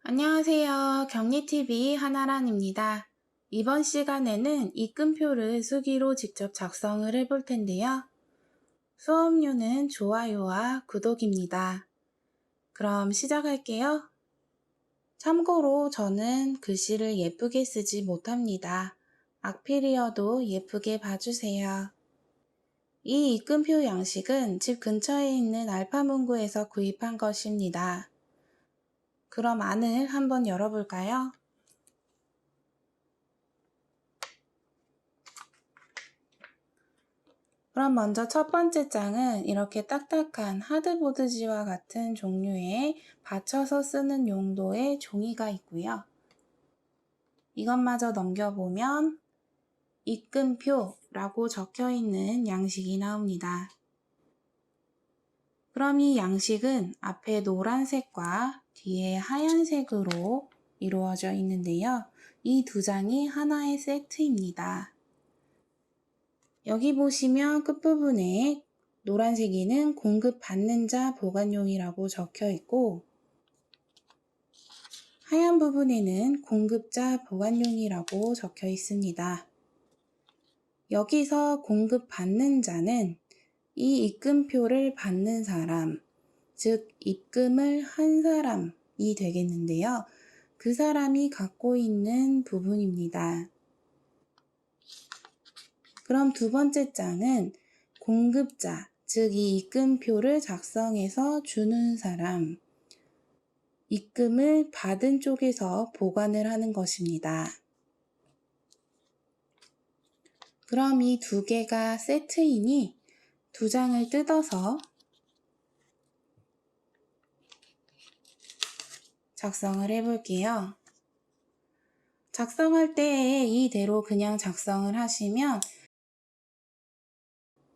안녕하세요. 격리TV 한아란입니다. 이번 시간에는 입금표를 수기로 직접 작성을 해볼 텐데요. 수업료는 좋아요와 구독입니다. 그럼 시작할게요. 참고로 저는 글씨를 예쁘게 쓰지 못합니다. 악필이어도 예쁘게 봐주세요. 이 입금표 양식은 집 근처에 있는 알파문고에서 구입한 것입니다. 그럼 안을 한번 열어볼까요? 그럼 먼저 첫 번째 장은 이렇게 딱딱한 하드보드지와 같은 종류의 받쳐서 쓰는 용도의 종이가 있고요. 이것마저 넘겨보면 입금표라고 적혀 있는 양식이 나옵니다. 그럼 이 양식은 앞에 노란색과 뒤에 하얀색으로 이루어져 있는데요. 이 두 장이 하나의 세트입니다. 여기 보시면 끝부분에 노란색에는 공급받는 자 보관용이라고 적혀 있고 하얀 부분에는 공급자 보관용이라고 적혀 있습니다. 여기서 공급받는 자는 이 입금표를 받는 사람, 즉 입금을 한 사람이 되겠는데요. 그 사람이 갖고 있는 부분입니다. 그럼 두 번째 장은 공급자, 즉 이 입금표를 작성해서 주는 사람, 입금을 받은 쪽에서 보관을 하는 것입니다. 그럼 이 두 개가 세트이니 두 장을 뜯어서 작성을 해볼게요. 작성할 때 이대로 그냥 작성을 하시면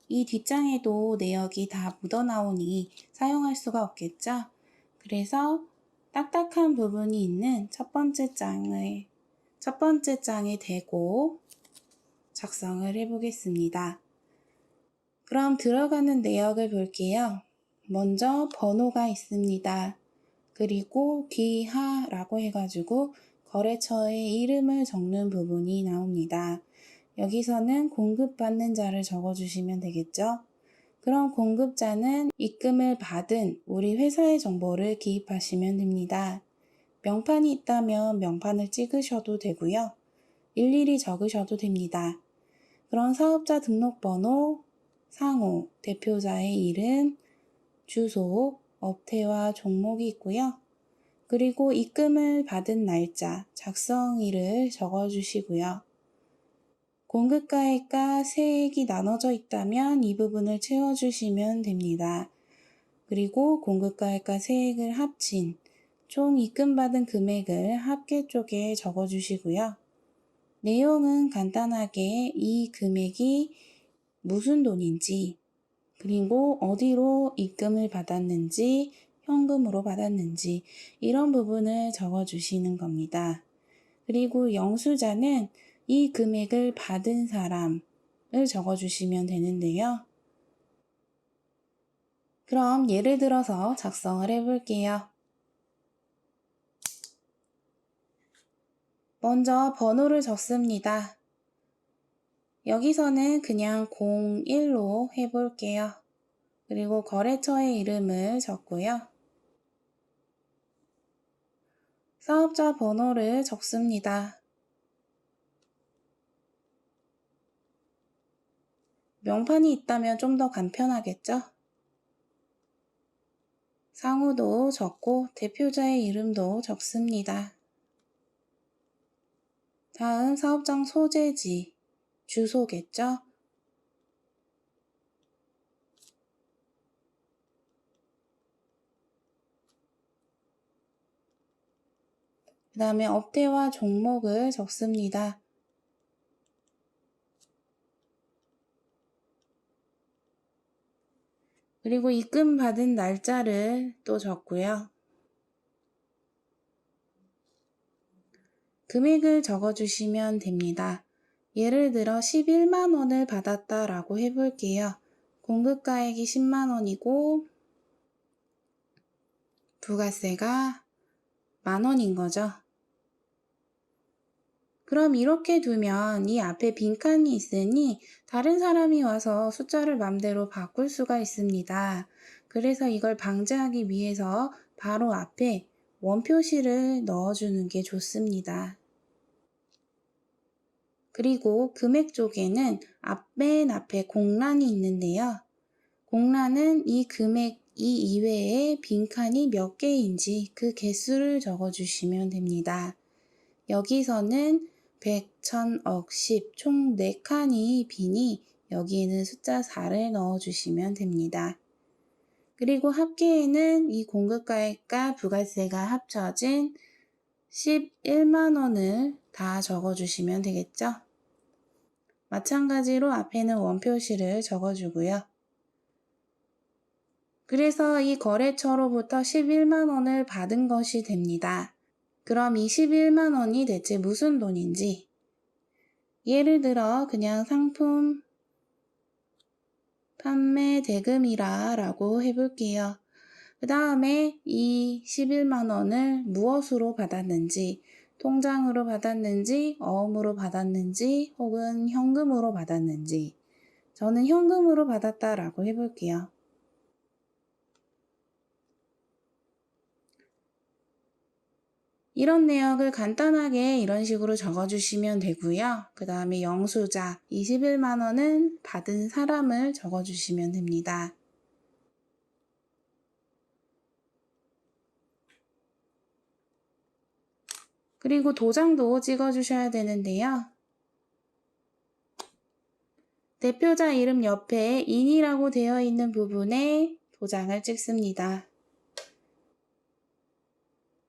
이 뒷장에도 내역이 다 묻어나오니 사용할 수가 없겠죠? 그래서 딱딱한 부분이 있는 첫 번째 장에 대고 작성을 해보겠습니다. 그럼 들어가는 내역을 볼게요. 먼저 번호가 있습니다. 그리고 귀하라고 해가지고 거래처의 이름을 적는 부분이 나옵니다. 여기서는 공급받는 자를 적어주시면 되겠죠? 그럼 공급자는 입금을 받은 우리 회사의 정보를 기입하시면 됩니다. 명판이 있다면 명판을 찍으셔도 되고요. 일일이 적으셔도 됩니다. 그럼 사업자 등록번호, 상호, 대표자의 이름, 주소, 업태와 종목이 있고요. 그리고 입금을 받은 날짜, 작성일을 적어주시고요. 공급가액과 세액이 나눠져 있다면 이 부분을 채워주시면 됩니다. 그리고 공급가액과 세액을 합친 총 입금받은 금액을 합계 쪽에 적어주시고요. 내용은 간단하게 이 금액이 무슨 돈인지, 그리고 어디로 입금을 받았는지, 현금으로 받았는지 이런 부분을 적어주시는 겁니다. 그리고 영수자는 이 금액을 받은 사람을 적어주시면 되는데요. 그럼 예를 들어서 작성을 해볼게요. 먼저 번호를 적습니다. 여기서는 그냥 01로 해볼게요. 그리고 거래처의 이름을 적고요. 사업자 번호를 적습니다. 명판이 있다면 좀 더 간편하겠죠? 상호도 적고 대표자의 이름도 적습니다. 다음 사업장 소재지, 주소겠죠? 그 다음에 업태와 종목을 적습니다. 그리고 입금받은 날짜를 또 적고요. 금액을 적어주시면 됩니다. 예를 들어 11만 원을 받았다라고 해볼게요. 공급가액이 10만 원이고 부가세가 10,000원인 거죠. 그럼 이렇게 두면 이 앞에 빈칸이 있으니 다른 사람이 와서 숫자를 맘대로 바꿀 수가 있습니다. 그래서 이걸 방지하기 위해서 바로 앞에 원 표시를 넣어주는 게 좋습니다. 그리고 금액 쪽에는 맨 앞에 공란이 있는데요. 공란은 이 금액 이외에 빈칸이 몇 개인지 그 개수를 적어주시면 됩니다. 여기서는 100, 1000, 억, 10, 총 4칸이 비니 여기에는 숫자 4를 넣어주시면 됩니다. 그리고 합계에는 이 공급가액과 부가세가 합쳐진 11만원을 다 적어주시면 되겠죠. 마찬가지로 앞에는 원 표시를 적어주고요. 그래서 이 거래처로부터 11만원을 받은 것이 됩니다. 그럼 이 11만원이 대체 무슨 돈인지, 예를 들어 그냥 상품 판매 대금이라 라고 해볼게요. 그 다음에 이 11만원을 무엇으로 받았는지, 통장으로 받았는지, 어음으로 받았는지, 혹은 현금으로 받았는지, 저는 현금으로 받았다라고 해볼게요. 이런 내역을 간단하게 이런 식으로 적어주시면 되고요. 그 다음에 영수자 21만원은 받은 사람을 적어주시면 됩니다. 그리고 도장도 찍어주셔야 되는데요. 대표자 이름 옆에 인이라고 되어 있는 부분에 도장을 찍습니다.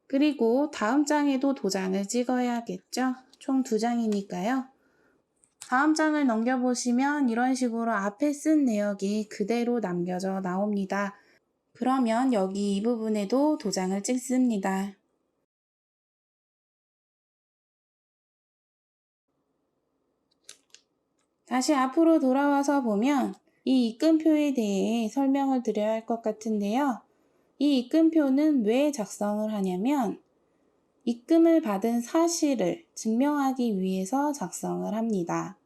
그리고 다음 장에도 도장을 찍어야겠죠? 총 2장이니까요. 다음 장을 넘겨보시면 이런 식으로 앞에 쓴 내역이 그대로 남겨져 나옵니다. 그러면 여기 이 부분에도 도장을 찍습니다. 다시 앞으로 돌아와서 보면 이 입금표에 대해 설명을 드려야 할 것 같은데요. 이 입금표는 왜 작성을 하냐면 입금을 받은 사실을 증명하기 위해서 작성을 합니다.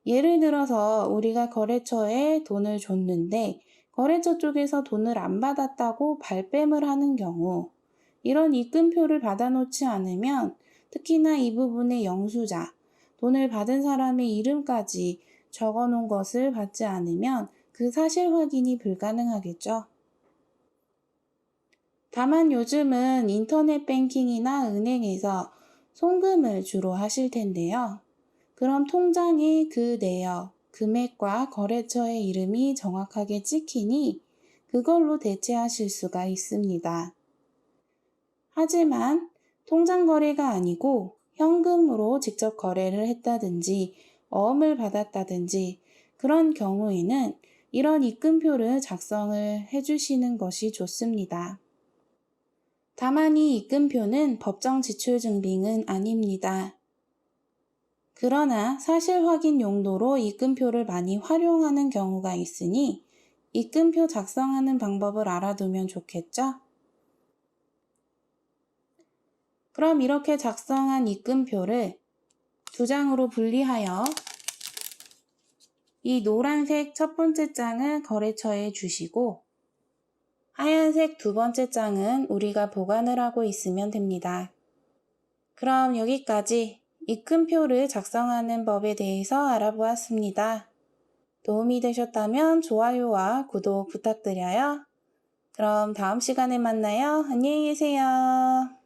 예를 들어서 우리가 거래처에 돈을 줬는데 거래처 쪽에서 돈을 안 받았다고 발뺌을 하는 경우, 이런 입금표를 받아놓지 않으면 특히나 이 부분의 영수자, 돈을 받은 사람의 이름까지 적어놓은 것을 받지 않으면 그 사실 확인이 불가능하겠죠. 다만 요즘은 인터넷 뱅킹이나 은행에서 송금을 주로 하실 텐데요. 그럼 통장에 그 내역, 금액과 거래처의 이름이 정확하게 찍히니 그걸로 대체하실 수가 있습니다. 하지만 통장 거래가 아니고 현금으로 직접 거래를 했다든지 어음을 받았다든지 그런 경우에는 이런 입금표를 작성을 해주시는 것이 좋습니다. 다만 이 입금표는 법정 지출 증빙은 아닙니다. 그러나 사실 확인 용도로 입금표를 많이 활용하는 경우가 있으니 입금표 작성하는 방법을 알아두면 좋겠죠? 그럼 이렇게 작성한 입금표를 2장으로 분리하여 이 노란색 첫 번째 장을 거래처에 주시고 하얀색 2번째 장은 우리가 보관을 하고 있으면 됩니다. 그럼 여기까지 입금표를 작성하는 법에 대해서 알아보았습니다. 도움이 되셨다면 좋아요와 구독 부탁드려요. 그럼 다음 시간에 만나요. 안녕히 계세요.